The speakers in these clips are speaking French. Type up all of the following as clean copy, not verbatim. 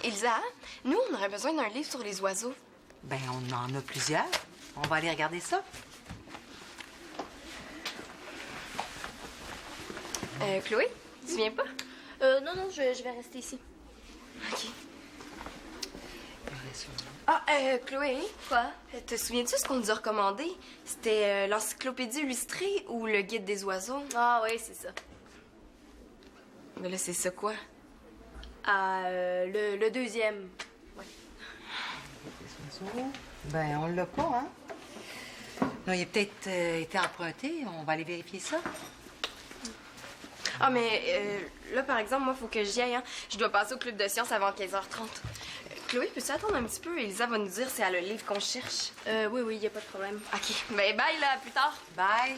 Elsa, nous, on aurait besoin d'un livre sur les oiseaux. Ben, on en a plusieurs. On va aller regarder ça. Chloé, tu viens pas? Non, je vais rester ici. OK. Chloé? Quoi? Te souviens-tu ce qu'on nous a recommandé? C'était l'encyclopédie illustrée ou le guide des oiseaux? Ah oui, c'est ça. Mais là, c'est ça quoi? Le deuxième. Ouais. Ben, on l'a pas, hein? Non, il a peut-être été emprunté. On va aller vérifier ça. Ah, mais là, par exemple, moi, faut que j'y aille, hein. Je dois passer au club de sciences avant 15h30. Chloé, peux-tu attendre un petit peu? Elisa va nous dire si elle a le livre qu'on cherche. Oui, y a pas de problème. OK. Ben, bye, là, à plus tard. Bye.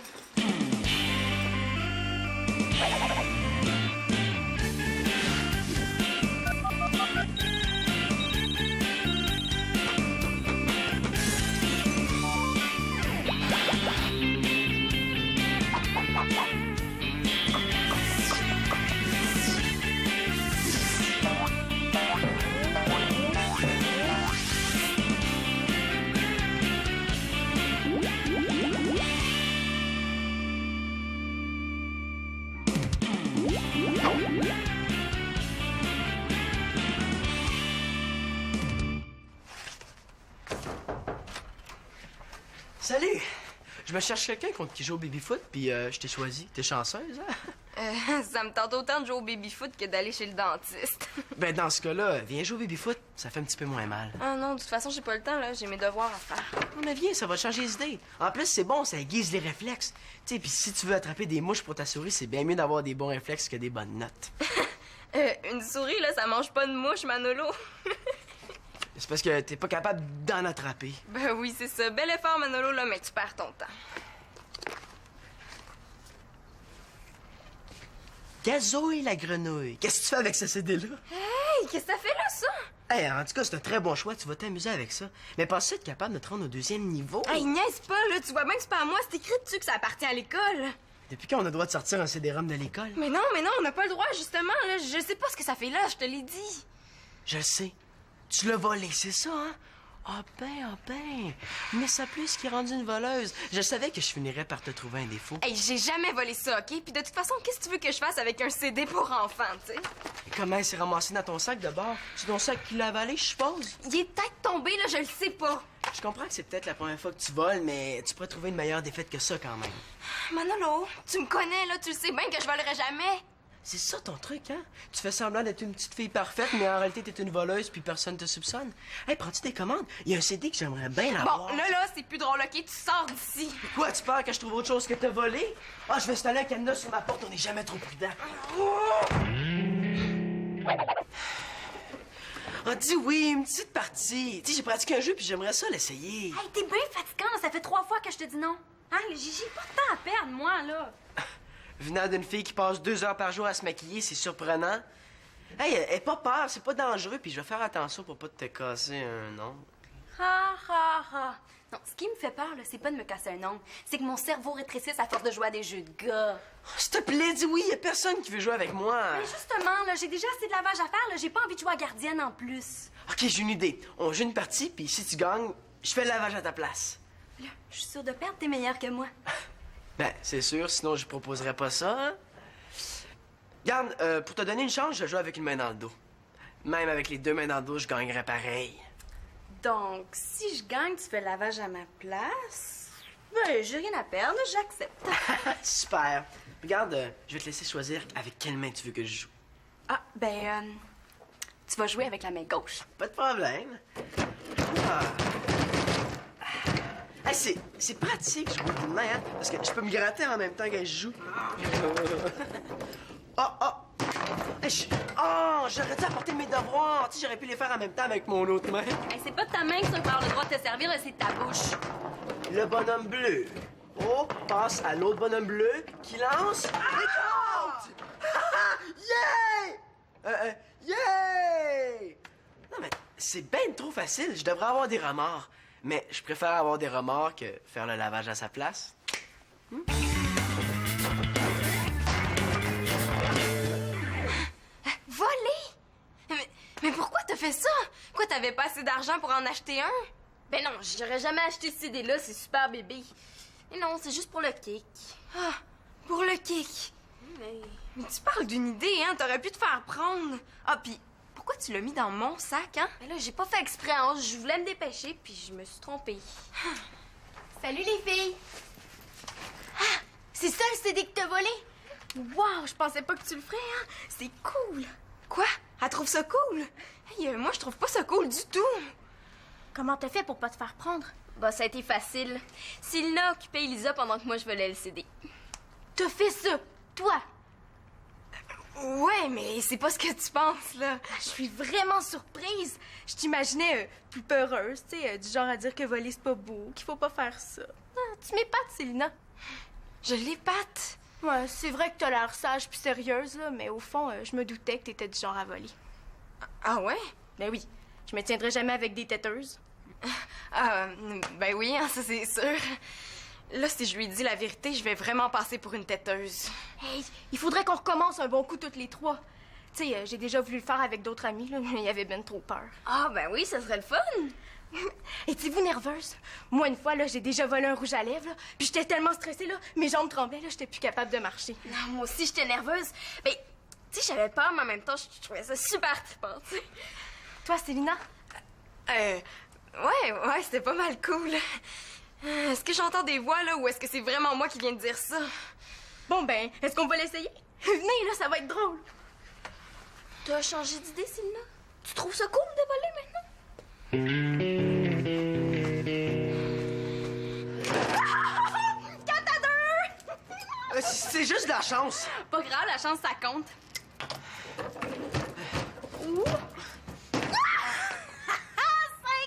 Salut! Je me cherche quelqu'un contre qui joue au baby-foot, puis je t'ai choisi. T'es chanceuse, hein? Ça me tente autant de jouer au baby-foot que d'aller chez le dentiste. Ben, dans ce cas-là, viens jouer au baby-foot. Ça fait un petit peu moins mal. Ah non, de toute façon, j'ai pas le temps, là. J'ai mes devoirs à faire. Non, mais viens, ça va te changer les idées. En plus, c'est bon, ça aiguise les réflexes. Tu sais, puis si tu veux attraper des mouches pour ta souris, c'est bien mieux d'avoir des bons réflexes que des bonnes notes. Une souris, là, ça mange pas de mouche, Manolo. C'est parce que t'es pas capable d'en attraper. Ben oui, c'est ça. Bel effort, Manolo, là, mais tu perds ton temps. Gazouille la grenouille. Qu'est-ce que tu fais avec ce CD-là? Hey, qu'est-ce que ça fait là, ça? Hey, en tout cas, c'est un très bon choix. Tu vas t'amuser avec ça. Mais pense-tu être capable de te rendre au 2e niveau? Hey, niaise pas, là. Tu vois bien que c'est pas à moi. C'est écrit dessus que ça appartient à l'école. Depuis quand on a le droit de sortir un CD-ROM de l'école? Mais non, on n'a pas le droit, justement, là. Je sais pas ce que ça fait là, je te l'ai dit. Je le sais. Tu l'as volé, c'est ça, hein? Ah ben. Mais ça plus qui est rendu une voleuse. Je savais que je finirais par te trouver un défaut. Hey, j'ai jamais volé ça, OK? Puis de toute façon, qu'est-ce que tu veux que je fasse avec un CD pour enfants, tu sais? Comment il s'est ramassé dans ton sac de bord? C'est ton sac qui l'a avalé, je suppose? Il est peut-être tombé, là, je le sais pas. Je comprends que c'est peut-être la première fois que tu voles, mais tu pourrais trouver une meilleure défaite que ça quand même. Manolo, tu me connais, là, tu le sais bien que je volerai jamais. C'est ça ton truc, hein? Tu fais semblant d'être une petite fille parfaite, mais en réalité, t'es une voleuse puis personne te soupçonne. Hey, prends-tu des commandes? Il y a un CD que j'aimerais bien avoir. Bon, là, c'est plus drôle, OK? Tu sors d'ici. Quoi, tu peurs que je trouve autre chose que t'as volé? Ah, je vais installer un cadenas sur ma porte, on n'est jamais trop prudent. Ah, dis oui, une petite partie. Tu sais, j'ai pratiqué un jeu puis j'aimerais ça l'essayer. Hey, t'es bien fatigant, là. Ça fait 3 fois que je te dis non. Hein, le Gigi, pas de temps à perdre, moi, là. Venant d'une fille qui passe 2 heures par jour à se maquiller, c'est surprenant. Hey, aie pas peur, c'est pas dangereux, puis je vais faire attention pour pas te casser un ongle. Ha. Non, ce qui me fait peur, là, c'est pas de me casser un ongle. C'est que mon cerveau rétrécisse à force de jouer à des jeux de gars. Oh, s'il te plaît, dis oui, y a personne qui veut jouer avec moi. Mais justement, là, j'ai déjà assez de lavage à faire, là. J'ai pas envie de jouer à gardienne en plus. OK, j'ai une idée. On joue une partie, puis si tu gagnes, je fais le lavage à ta place. Là, je suis sûre de perdre, t'es meilleur que moi. Ben, c'est sûr, sinon je proposerais pas ça, hein? Regarde, pour te donner une chance, je joue avec une main dans le dos. Même avec les 2 mains dans le dos, je gagnerais pareil. Donc, si je gagne, tu fais le lavage à ma place? Ben, j'ai rien à perdre, j'accepte. Super. Regarde, je vais te laisser choisir avec quelle main tu veux que je joue. Ah, ben, tu vas jouer avec la main gauche. Pas de problème. Ah. Hey, c'est pratique jouer d'une main, hein? Parce que je peux me gratter en même temps que je joue. J'aurais dû apporter mes devoirs. Tu sais, j'aurais pu les faire en même temps avec mon autre main. Hey, c'est pas ta main qui va avoir le droit de te servir, là, c'est ta bouche. Le bonhomme bleu. Oh, passe à l'autre bonhomme bleu qui lance et compte! Yeah! Yeah! Non, mais c'est ben trop facile. Je devrais avoir des remords. Mais je préfère avoir des remords que faire le lavage à sa place. Voler? Mais pourquoi t'as t'as fait ça? Quoi, t'avais pas assez d'argent pour en acheter un? Ben non, j'aurais jamais acheté ce CD-là, c'est super bébé. Et non, c'est juste pour le kick. Ah, pour le kick. Mais... Mais tu parles d'une idée, hein? T'aurais pu te faire prendre. Ah, puis pourquoi tu l'as mis dans mon sac, hein? Ben là, j'ai pas fait exprès, hein. Je voulais me dépêcher, puis je me suis trompée. Salut les filles! Ah, c'est ça le CD que t'as volé? Wow, je pensais pas que tu le ferais, hein? C'est cool. Quoi? Elle trouve ça cool? Hey, moi, je trouve pas ça cool du tout. Comment t'as fait pour pas te faire prendre? Bah, ça a été facile. Célina occupait Elisa pendant que moi, je volais le CD. T'as fait ça, toi? Ouais, mais c'est pas ce que tu penses, là. Ah, je suis vraiment surprise. Je t'imaginais plus peureuse, tu sais, du genre à dire que voler c'est pas beau, qu'il faut pas faire ça. Ah, tu m'épates, Célina. Je l'épate. Ouais, c'est vrai que t'as l'air sage puis sérieuse, là, mais au fond, je me doutais que t'étais du genre à voler. Ah ouais? Ben oui, je me tiendrai jamais avec des têteuses. Ah, ben oui, hein, ça c'est sûr. Là, si je lui dis la vérité, je vais vraiment passer pour une têteuse. Hey, il faudrait qu'on recommence un bon coup toutes les trois. Tu sais, j'ai déjà voulu le faire avec d'autres amis, là, mais il y avait ben trop peur. Ah, ben oui, ça serait le fun. Étiez-vous nerveuse? Moi, une fois, là, j'ai déjà volé un rouge à lèvres, là, puis j'étais tellement stressée, là, mes jambes tremblaient, là, j'étais plus capable de marcher. Non, moi aussi, j'étais nerveuse. Ben, tu sais, j'avais peur, mais en même temps, je trouvais ça super trippant, tu sais. Toi, Célina? Ouais, c'était pas mal cool. Est-ce que j'entends des voix, là, ou est-ce que c'est vraiment moi qui viens de dire ça? Bon, ben, est-ce qu'on va l'essayer? Venez, là, ça va être drôle. T'as changé d'idée, Célina? Tu trouves ça cool de voler maintenant? C'est juste de la chance. Pas grave, la chance, ça compte. Ouh. 5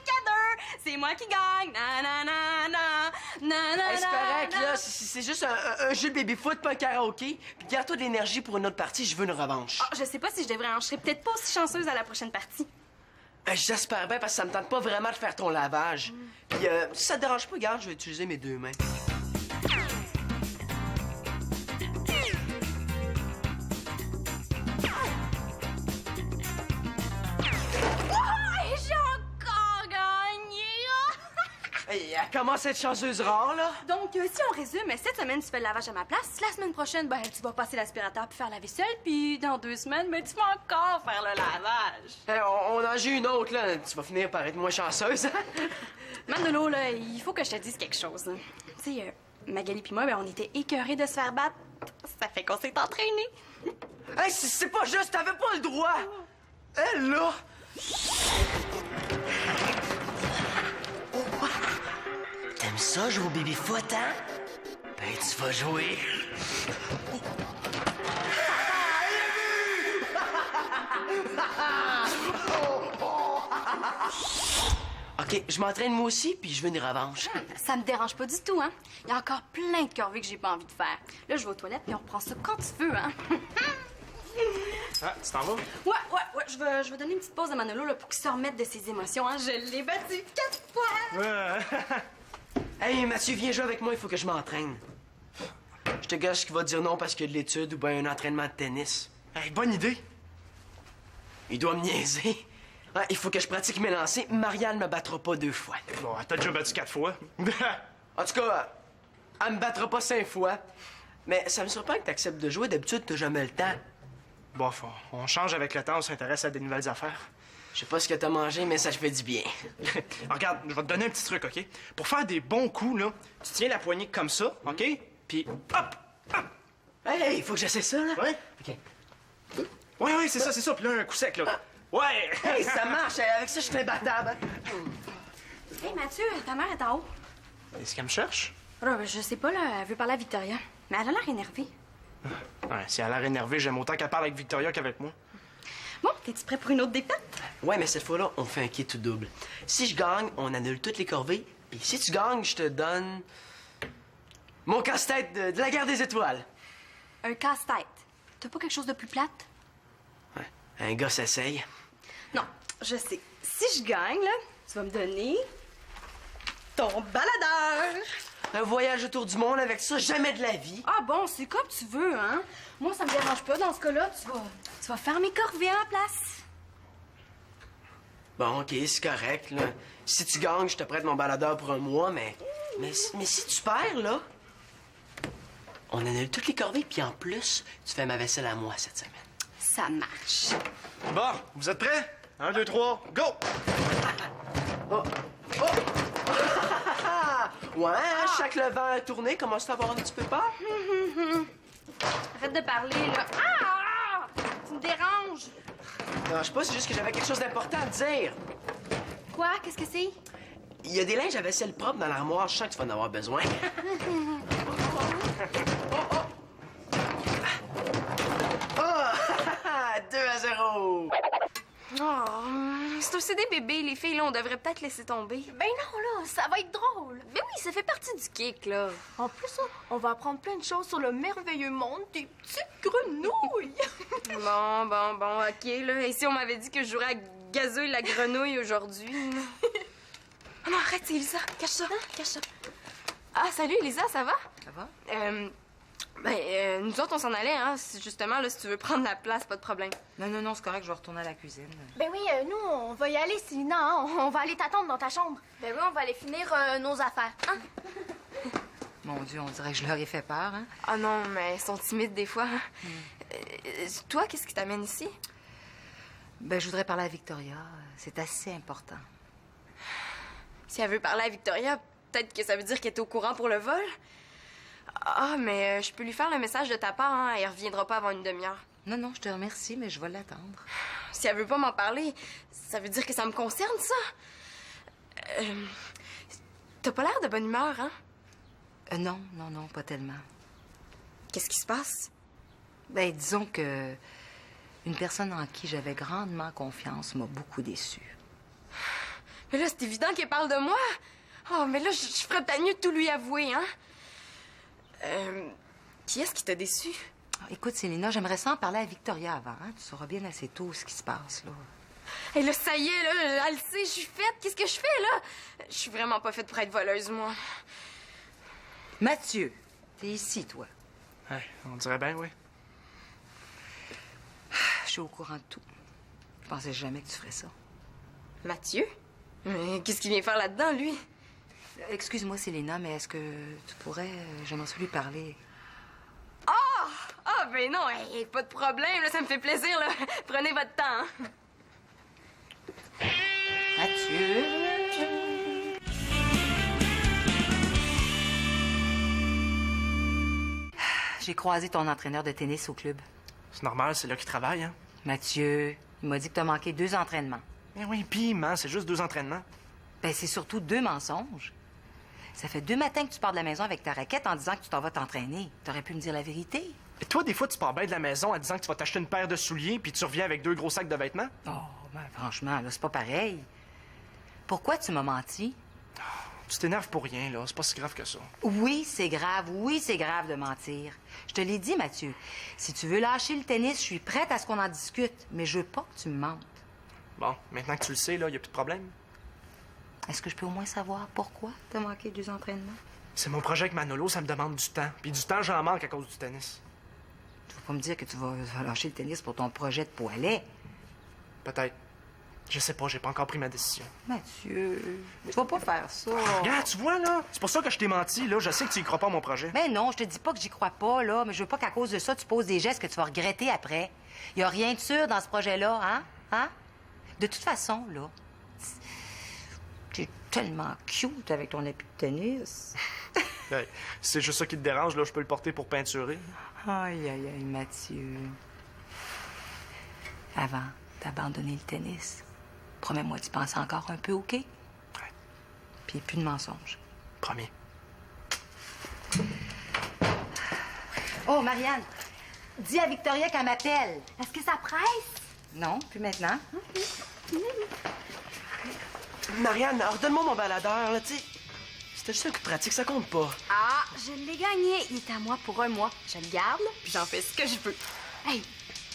à 2! C'est moi qui gagne! Na, na, na, na, na, na, Hey, c'est correct, na, là. C'est juste un jeu de baby-foot, pas un karaoké. Puis garde-toi de l'énergie pour une autre partie, je veux une revanche. Je sais pas si je devrais, hein. Je serais peut-être pas aussi chanceuse à la prochaine partie. J'espère bien, parce que ça me tente pas vraiment de faire ton lavage. Puis si ça te dérange pas, regarde, je vais utiliser mes deux mains. J'ai encore gagné! Hey, elle commence à être chanceuse rare, là. Donc, si on résume, cette semaine, tu fais le lavage à ma place. La semaine prochaine, ben, tu vas passer l'aspirateur puis faire la vaisselle. Puis dans 2 semaines, ben, tu vas encore faire le lavage. Hey, on en joue une autre, là. Tu vas finir par être moins chanceuse, hein? Manolo, là, il faut que je te dise quelque chose. Hein. Tu sais, Magali puis moi, ben, on était écœurés de se faire battre. Ça fait qu'on s'est entraînés. Hey, c'est pas juste, t'avais pas le droit. Elle, là. T'aimes ça, jouer au baby-foot, hein? Ben, tu vas jouer. OK, je m'entraîne moi aussi, puis je veux une revanche. Ça me dérange pas du tout, hein. Il y a encore plein de corvées que j'ai pas envie de faire. Là, je vais aux toilettes, puis on reprend ça quand tu veux, hein. Ah, tu t'en vas? Ouais, je vais donner une petite pause à Manolo, là, pour qu'il se remette de ses émotions, hein. Je l'ai battu 4 fois! Hey, Mathieu, viens jouer avec moi, il faut que je m'entraîne. Je te gâche qu'il va dire non parce qu'il y a de l'étude ou bien un entraînement de tennis. Hey, bonne idée! Il doit me niaiser. Ah, il faut que je pratique mes lancers. Marianne me battra pas 2 fois. Bon, t'as déjà battu 4 fois. En tout cas, elle me battra pas 5 fois. Mais ça me surprend que t'acceptes de jouer. D'habitude, t'as jamais le temps. Bon, on change avec le temps, on s'intéresse à des nouvelles affaires. Je sais pas ce que t'as mangé, mais ça te fait du bien. Regarde, je vais te donner un petit truc, OK? Pour faire des bons coups, là, tu tiens la poignée comme ça, OK? Puis hop! Hop! Hey, il faut que j'essaie ça, là. Ouais? OK. Ouais, c'est ça. Puis là, un coup sec, là. Ouais! Hey, ça marche. Avec ça, je suis imbattable. Hey, Mathieu, ta mère est en haut. Est-ce qu'elle me cherche? Alors, je sais pas, là, elle veut parler à Victoria. Mais elle a l'air énervée. Ouais, si elle a l'air énervée, j'aime autant qu'elle parle avec Victoria qu'avec moi. Bon, t'es-tu prêt pour une autre défaite? Ouais, mais cette fois-là, on fait un kit tout double. Si je gagne, on annule toutes les corvées. Puis si tu gagnes, je te donne mon casse-tête de la guerre des étoiles. Un casse-tête. T'as pas quelque chose de plus plate? Ouais, un gars s'essaye. Non, je sais. Si je gagne, là, tu vas me donner ton baladeur. Un voyage autour du monde avec ça, jamais de la vie. Ah bon, c'est comme tu veux, hein? Moi, ça me dérange pas. Dans ce cas-là, tu vas faire mes corvées à la place. Bon, OK, c'est correct, là. Si tu gagnes, je te prête mon baladeur pour un mois, mais si tu perds, là, on annule toutes les corvées, puis en plus, tu fais ma vaisselle à moi cette semaine. Ça marche. Bon, vous êtes prêts? 1, 2, 3, go! Oh! Oh! Ouais, hein, chaque levant à tourner commence à avoir un petit peu peur. Arrête de parler, là. Ah! Tu me déranges. Non, je sais pas, c'est juste que j'avais quelque chose d'important à te dire. Quoi? Qu'est-ce que c'est? Il y a des linges à vaisselle propre dans l'armoire, je sens que tu vas en avoir besoin. Oh! 2-0! Oh, c'est un CD bébé, les filles, là, on devrait peut-être laisser tomber. Ben non, là, ça va être drôle. Ben oui, ça fait partie du kick, là. En plus, on va apprendre plein de choses sur le merveilleux monde des petites grenouilles. Bon, OK, là. Et si on m'avait dit que je jouerais à Gazouille la grenouille aujourd'hui? Oh non, arrête, c'est Elisa. Cache ça, cache ça. Ah, salut, Elisa, ça va? Ça va? Nous autres, on s'en allait, hein. Justement, là, si tu veux prendre la place, pas de problème. Non, c'est correct, je vais retourner à la cuisine. Ben oui, nous, on va y aller, Célina. Hein? On va aller t'attendre dans ta chambre. Ben oui, on va aller finir nos affaires. Hein? Mon Dieu, on dirait que je leur ai fait peur, hein? Ah non, mais ils sont timides des fois. Hein. Toi, qu'est-ce qui t'amène ici? Ben, je voudrais parler à Victoria. C'est assez important. Si elle veut parler à Victoria, peut-être que ça veut dire qu'elle est au courant pour le vol. Ah, mais je peux lui faire le message de ta part, hein. Elle reviendra pas avant une demi-heure. Non, je te remercie, mais je vais l'attendre. Si elle veut pas m'en parler, ça veut dire que ça me concerne, ça. T'as pas l'air de bonne humeur, hein? Non, pas tellement. Qu'est-ce qui se passe? Ben, disons que une personne en qui j'avais grandement confiance m'a beaucoup déçue. Mais là, c'est évident qu'elle parle de moi. Oh, mais là, je ferais peut-être mieux de tout lui avouer, hein? Qui est-ce qui t'a déçu? Écoute, Célina, j'aimerais ça en parler à Victoria avant. Hein? Tu sauras bien assez tôt ce qui se passe, là. Et là, ça y est, là, elle le sait, je suis faite. Qu'est-ce que je fais, là? Je suis vraiment pas faite pour être voleuse, moi. Mathieu, t'es ici, toi. Ouais, on dirait bien, oui. Je suis au courant de tout. Je pensais jamais que tu ferais ça. Mathieu? Mais qu'est-ce qu'il vient faire là-dedans, lui? Excuse-moi, Célina, mais est-ce que tu pourrais... J'aimerais ça lui parler. Ah, ben non, hey, pas de problème, là, ça me fait plaisir, là. Prenez votre temps, hein. Mathieu... J'ai croisé ton entraîneur de tennis au club. C'est normal, c'est là qu'il travaille, hein? Mathieu, il m'a dit que t'as manqué 2 entraînements. Mais oui, pis, man, c'est juste 2 entraînements. Ben, c'est surtout 2 mensonges. Ça fait 2 matins que tu pars de la maison avec ta raquette en disant que tu t'en vas t'entraîner. T'aurais pu me dire la vérité. Et toi, des fois, tu pars bien de la maison en disant que tu vas t'acheter une paire de souliers puis tu reviens avec 2 gros sacs de vêtements? Oh, ben franchement, là, c'est pas pareil. Pourquoi tu m'as menti? Tu t'énerves pour rien, là. C'est pas si grave que ça. Oui, c'est grave de mentir. Je te l'ai dit, Mathieu. Si tu veux lâcher le tennis, je suis prête à ce qu'on en discute, mais je veux pas que tu me mentes. Bon, maintenant que tu le sais, là, y a plus de problème. Est-ce que je peux au moins savoir pourquoi t'as manqué 2 entraînements? C'est mon projet avec Manolo, ça me demande du temps. Puis du temps, j'en manque à cause du tennis. Tu vas pas me dire que tu vas lâcher le tennis pour ton projet de poilet. Peut-être. Je sais pas, j'ai pas encore pris ma décision. Mathieu, tu vas pas faire ça. Regarde, tu vois, là, c'est pour ça que je t'ai menti, là. Je sais que tu y crois pas à mon projet. Ben non, je te dis pas que j'y crois pas, là, mais je veux pas qu'à cause de ça, tu poses des gestes que tu vas regretter après. Y a rien de sûr dans ce projet-là, hein? Hein? De toute façon, là, t'es tellement cute avec ton habit de tennis. Hey, si c'est juste ça qui te dérange, là, je peux le porter pour peinturer. Aïe, Mathieu. Avant d'abandonner le tennis, promets-moi d'y penser encore un peu, OK? Ouais. Puis plus de mensonges. Promis. Oh, Marianne, dis à Victoria qu'elle m'appelle. Est-ce que ça presse? Non, plus maintenant. Marianne, redonne-moi mon baladeur, là, tu sais. C'était juste un coup de pratique, ça compte pas. Ah, je l'ai gagné. Il est à moi pour un mois. Je le garde, là, puis j'en fais ce que je veux. Hey,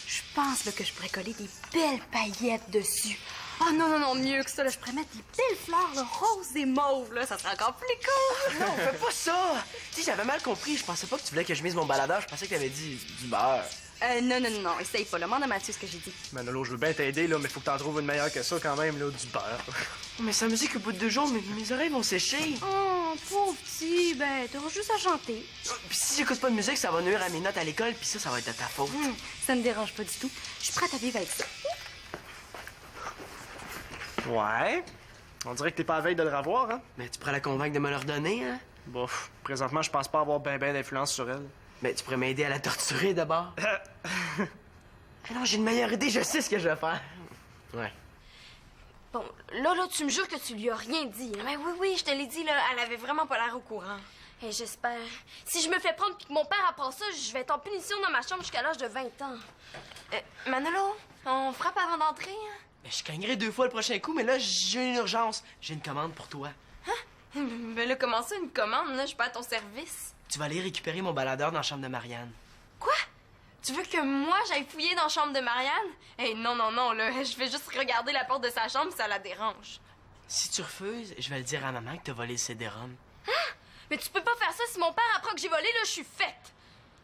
je pense là, que je pourrais coller des belles paillettes dessus. Oh non, mieux que ça, là, je pourrais mettre des belles fleurs là, roses et mauves, là. Ça serait encore plus cool. Non, fais pas ça! Tu sais, j'avais mal compris. Je pensais pas que tu voulais que je mise mon baladeur. Je pensais que t'avais dit du beurre. Non, essaye pas. Demande à Mathieu ce que j'ai dit. Manolo, je veux bien t'aider, là, mais faut que t'en trouves une meilleure que ça quand même, là, du beurre. Mais sa musique, au bout de 2 jours, mes oreilles vont sécher. Oh, pauvre petit, ben, t'auras juste à chanter. Puis si j'écoute pas de musique, ça va nuire à mes notes à l'école, puis ça va être de ta faute. Ça me dérange pas du tout. Je suis prête à vivre avec ça. Ouais. On dirait que t'es pas à veille de le revoir, hein? Mais tu pourrais la convaincre de me le redonner, hein? Bof, présentement, je pense pas avoir ben d'influence sur elle. Mais tu pourrais m'aider à la torturer d'abord. Ah non, j'ai une meilleure idée, je sais ce que je vais faire. Ouais. Bon, là, tu me jures que tu lui as rien dit. Hein? Ben oui, je te l'ai dit, là. Elle avait vraiment pas l'air au courant. Et j'espère. Si je me fais prendre puis que mon père apprend ça, je vais être en punition dans ma chambre jusqu'à l'âge de 20 ans. Manolo, on frappe avant d'entrer, hein? Mais je cognerai 2 fois le prochain coup, mais là, j'ai une urgence. J'ai une commande pour toi. Ben là, comment ça, une commande, là? Je suis pas à ton service. Tu vas aller récupérer mon baladeur dans la chambre de Marianne. Quoi? Tu veux que moi, j'aille fouiller dans la chambre de Marianne? Non, là. Je vais juste regarder la porte de sa chambre si ça la dérange. Si tu refuses, je vais le dire à maman que t'as volé le CD-ROM. Mais tu peux pas faire ça si mon père apprend que j'ai volé, là, je suis faite.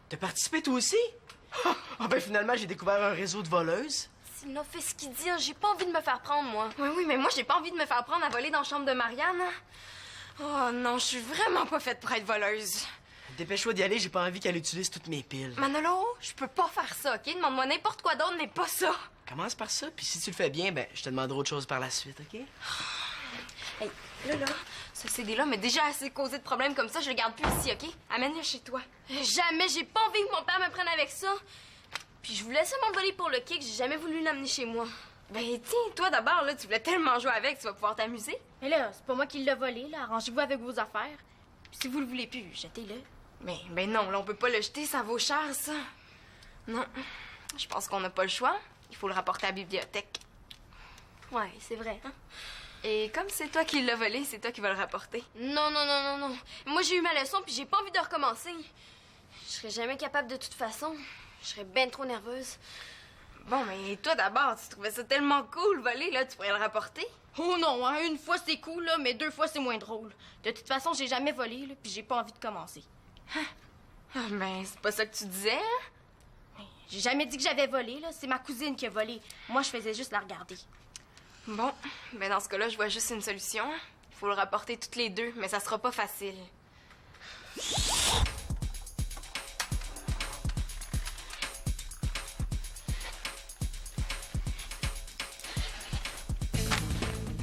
T'as participé toi aussi? Ah ben finalement, j'ai découvert un réseau de voleuses. S'il a fait ce qu'il dit, hein, j'ai pas envie de me faire prendre, moi. Oui, mais moi, j'ai pas envie de me faire prendre à voler dans la chambre de Marianne. Oh non, je suis vraiment pas faite pour être voleuse. Dépêche-toi d'y aller, j'ai pas envie qu'elle utilise toutes mes piles. Manolo, je peux pas faire ça, OK? Demande-moi n'importe quoi d'autre, mais pas ça. Commence par ça, puis si tu le fais bien, ben je te demanderai autre chose par la suite, OK? Hey, là, ce CD-là m'a déjà assez causé de problèmes comme ça, je le garde plus ici, OK? Amène-le chez toi. Jamais, j'ai pas envie que mon père me prenne avec ça. Puis je voulais seulement le voler pour le kick, j'ai jamais voulu l'amener chez moi. Ben tiens, toi d'abord, là, tu voulais tellement jouer avec, tu vas pouvoir t'amuser. Mais là, c'est pas moi qui l'ai volé, là. Arrangez-vous avec vos affaires. Puis si vous le voulez plus, jetez-le. Ben non, là, on peut pas le jeter, ça vaut cher, ça. Non, je pense qu'on n'a pas le choix. Il faut le rapporter à la bibliothèque. Ouais, c'est vrai, hein? Et comme c'est toi qui l'as volé, c'est toi qui vas le rapporter. Non. Moi, j'ai eu ma leçon, puis j'ai pas envie de recommencer. Je serais jamais capable de toute façon. Je serais ben trop nerveuse. Bon, mais toi d'abord, tu trouvais ça tellement cool, voler, là, tu pourrais le rapporter. Oh non, hein, une fois c'est cool, là, mais 2 fois c'est moins drôle. De toute façon, j'ai jamais volé, là, puis j'ai pas envie de commencer. Ah, ben, c'est pas ça que tu disais, hein? J'ai jamais dit que j'avais volé, là. C'est ma cousine qui a volé. Moi, je faisais juste la regarder. Bon, ben dans ce cas-là, je vois juste une solution. Il faut le rapporter toutes les deux, mais ça sera pas facile.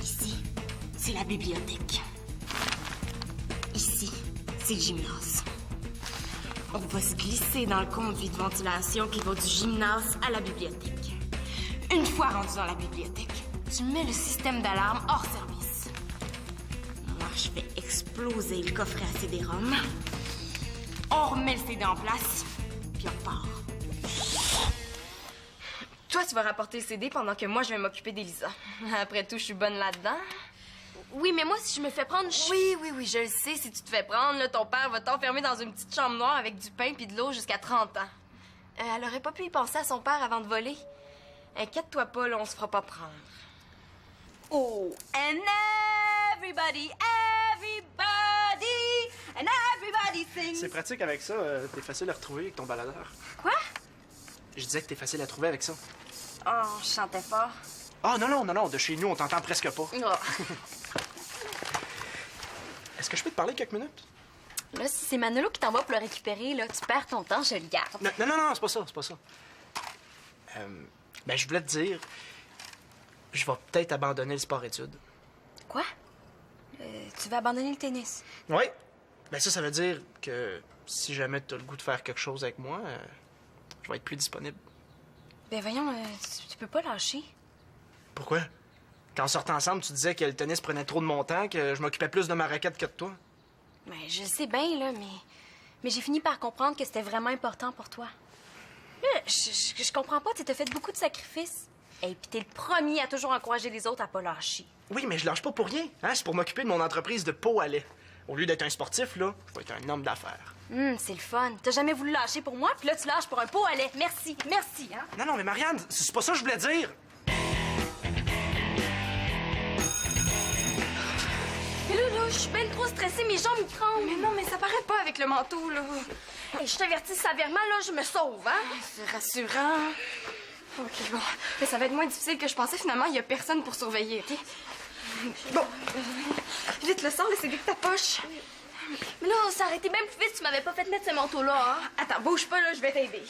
Ici, c'est la bibliothèque. Ici, c'est le gymnase. On va se glisser dans le conduit de ventilation qui va du gymnase à la bibliothèque. Une fois rendu dans la bibliothèque, tu mets le système d'alarme hors service. Moi, je fais exploser le coffret à CD-ROM. On remet le CD en place, puis on part. Toi, tu vas rapporter le CD pendant que moi, je vais m'occuper d'Elisa. Après tout, je suis bonne là-dedans. Oui, mais moi, si je me fais prendre, Oui, je le sais. Si tu te fais prendre, là, ton père va t'enfermer dans une petite chambre noire avec du pain puis de l'eau jusqu'à 30 ans. Elle aurait pas pu y penser à son père avant de voler. Inquiète-toi pas, là, on se fera pas prendre. Oh, and everybody sings. C'est pratique avec ça, t'es facile à retrouver avec ton baladeur. Quoi? Je disais que t'es facile à trouver avec ça. Oh, je chantais fort. Ah, non, de chez nous, on t'entend presque pas. Oh. Est-ce que je peux te parler quelques minutes? Là, si c'est Manolo qui t'envoie pour le récupérer, là, tu perds ton temps, je le garde. Non, c'est pas ça. Ben, je voulais te dire, je vais peut-être abandonner le sport-études. Quoi? Tu vas abandonner le tennis? Oui. Ben ça veut dire que si jamais t'as le goût de faire quelque chose avec moi, je vais être plus disponible. Ben voyons, tu peux pas lâcher. Pourquoi? Quand on sortait ensemble, tu disais que le tennis prenait trop de mon temps, que je m'occupais plus de ma raquette que de toi. Ben je sais bien, là, mais j'ai fini par comprendre que c'était vraiment important pour toi. Là, je comprends pas, tu t'as fait beaucoup de sacrifices. Et puis t'es le premier à toujours encourager les autres à pas lâcher. Oui, mais je lâche pas pour rien. Hein? C'est pour m'occuper de mon entreprise de pot à lait. Au lieu d'être un sportif, là, je vais être un homme d'affaires. C'est le fun. T'as jamais voulu lâcher pour moi, puis là, tu lâches pour un pot à lait. Merci, hein? Non, mais Marianne, c'est pas ça que je voulais dire. Mais là, je suis ben trop stressée, mes jambes me tremblent. Mais non, mais ça paraît pas avec le manteau, là. Hey, je t'avertis sévèrement, là, je me sauve, hein? C'est rassurant. OK, bon. Mais ça va être moins difficile que je pensais. Finalement, il y a personne pour surveiller, OK? Bon. Vite, le sors, là, c'est vite ta poche. Mais là, ça aurait été bien plus vite si tu m'avais pas fait mettre ce manteau-là, hein? Attends, bouge pas, là, je vais t'aider.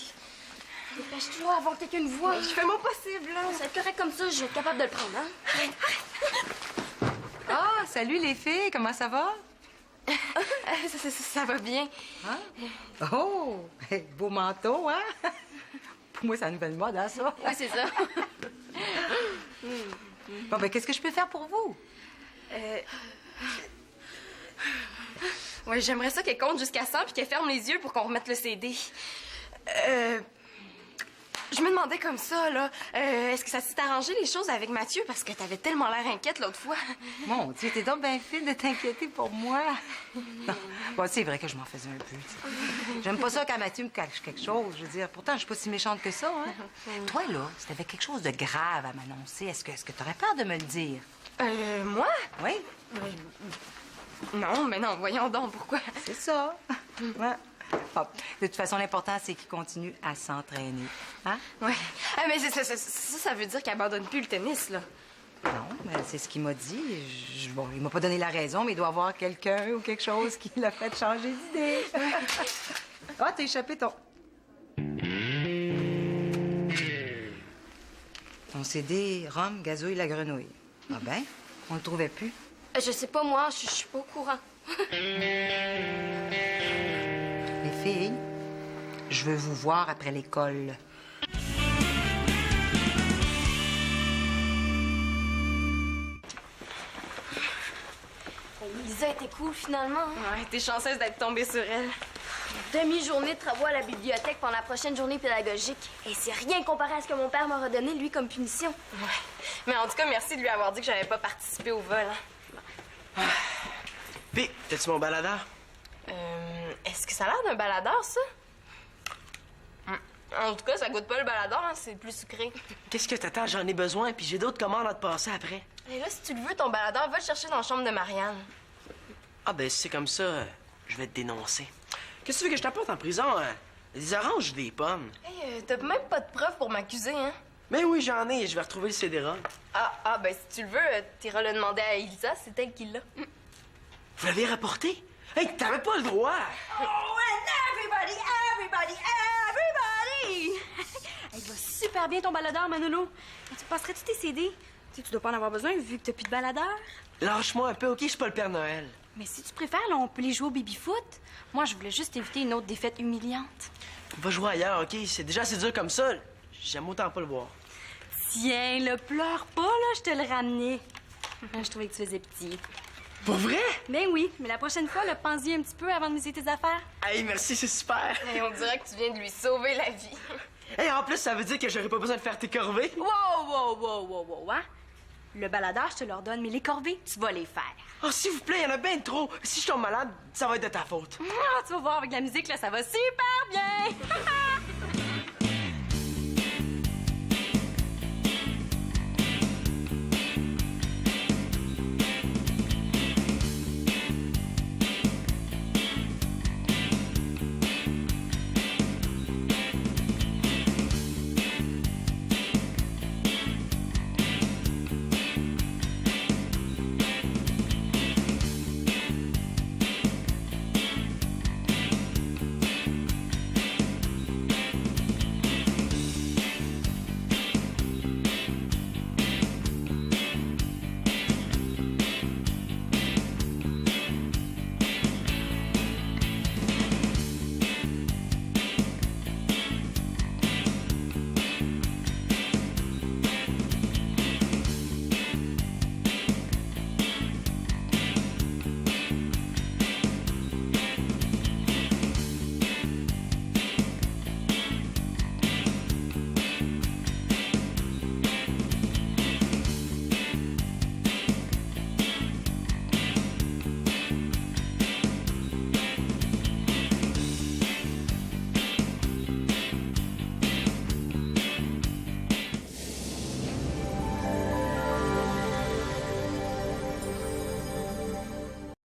Dépêche-toi avant que quelqu'un me voie. Je fais mon possible, là. Ça va être correct comme ça, je vais être capable de le prendre, hein? Ah, salut les filles, comment ça va? Ça va bien. Hein? Oh, beau manteau, hein? Pour moi, c'est la nouvelle mode, hein, ça? Oui, c'est ça. Bon, ben, qu'est-ce que je peux faire pour vous? Ouais, j'aimerais ça qu'elle compte jusqu'à 100 puis qu'elle ferme les yeux pour qu'on remette le CD. Je me demandais comme ça, là, est-ce que ça s'est arrangé les choses avec Mathieu parce que t'avais tellement l'air inquiète l'autre fois? Mon Dieu, t'es donc bien fine de t'inquiéter pour moi. Non. Bon, c'est vrai que je m'en faisais un peu. Tu sais. J'aime pas ça quand Mathieu me cache quelque chose. Je veux dire, pourtant, je suis pas si méchante que ça, hein? Toi, là, si t'avais quelque chose de grave à m'annoncer, est-ce que t'aurais peur de me le dire? Moi? Oui? Non, mais non, voyons donc, pourquoi? C'est ça. Ouais. Bon, de toute façon, l'important, c'est qu'il continue à s'entraîner. Hein? Ouais. Ah, mais ça veut dire qu'il abandonne plus le tennis, là. Non, mais c'est ce qu'il m'a dit. Bon, il m'a pas donné la raison, mais il doit y avoir quelqu'un ou quelque chose qui l'a fait changer d'idée. Ah, t'as échappé ton... Ton CD, rhum, gazouille, la grenouille. Ah ben, on le trouvait plus. Je sais pas, moi, je suis pas au courant. Les filles, je veux vous voir après l'école. Lisa était cool, finalement. Hein? Ouais, t'es chanceuse d'être tombée sur elle. Demi-journée de travaux à la bibliothèque pendant la prochaine journée pédagogique. Et c'est rien comparé à ce que mon père m'aurait donné, lui, comme punition. Ouais. Mais en tout cas, merci de lui avoir dit que j'avais pas participé au vol. Hein. Puis, t'as-tu mon baladeur? Est-ce que ça a l'air d'un baladeur, ça? En tout cas, ça goûte pas le baladeur, hein, c'est plus sucré. Qu'est-ce que t'attends? J'en ai besoin, puis j'ai d'autres commandes à te passer après. Et là, si tu le veux, ton baladeur, va le chercher dans la chambre de Marianne. Ah, ben, si c'est comme ça, je vais te dénoncer. Qu'est-ce que tu veux que je t'apporte en prison? Des oranges ou des pommes? Hey, t'as même pas de preuves pour m'accuser, hein? Mais oui, j'en ai, je vais retrouver le CD-ROM. Ben, si tu le veux, t'iras le demander à Elisa, c'est elle qui l'a. Vous l'avez rapporté? Hey, t'avais pas le droit! Oh, and everybody! Il va super bien ton baladeur, Manolo. Tu passerais tous tes CD? Tu dois pas en avoir besoin vu que t'as plus de baladeur. Lâche-moi un peu, OK? Je suis pas le Père Noël. Mais si tu préfères, là, on peut les jouer au baby-foot. Moi, je voulais juste éviter une autre défaite humiliante. Va jouer ailleurs, OK? C'est déjà assez dur comme ça. J'aime autant pas le voir. Tiens, le pleure pas, là, je te le ramenais. Je trouvais que tu faisais petit. Pour vrai? Ben oui, mais la prochaine fois, le pense-y un petit peu avant de miser tes affaires. Hey, merci, c'est super. Et on dirait que tu viens de lui sauver la vie. Hey, en plus, ça veut dire que j'aurais pas besoin de faire tes corvées. Wow, hein? Le baladeur, je te l'ordonne, mais les corvées, tu vas les faire. Oh, s'il vous plaît, il y en a bien trop. Si je tombe malade, ça va être de ta faute. Ah, tu vas voir, avec la musique, là, ça va super bien!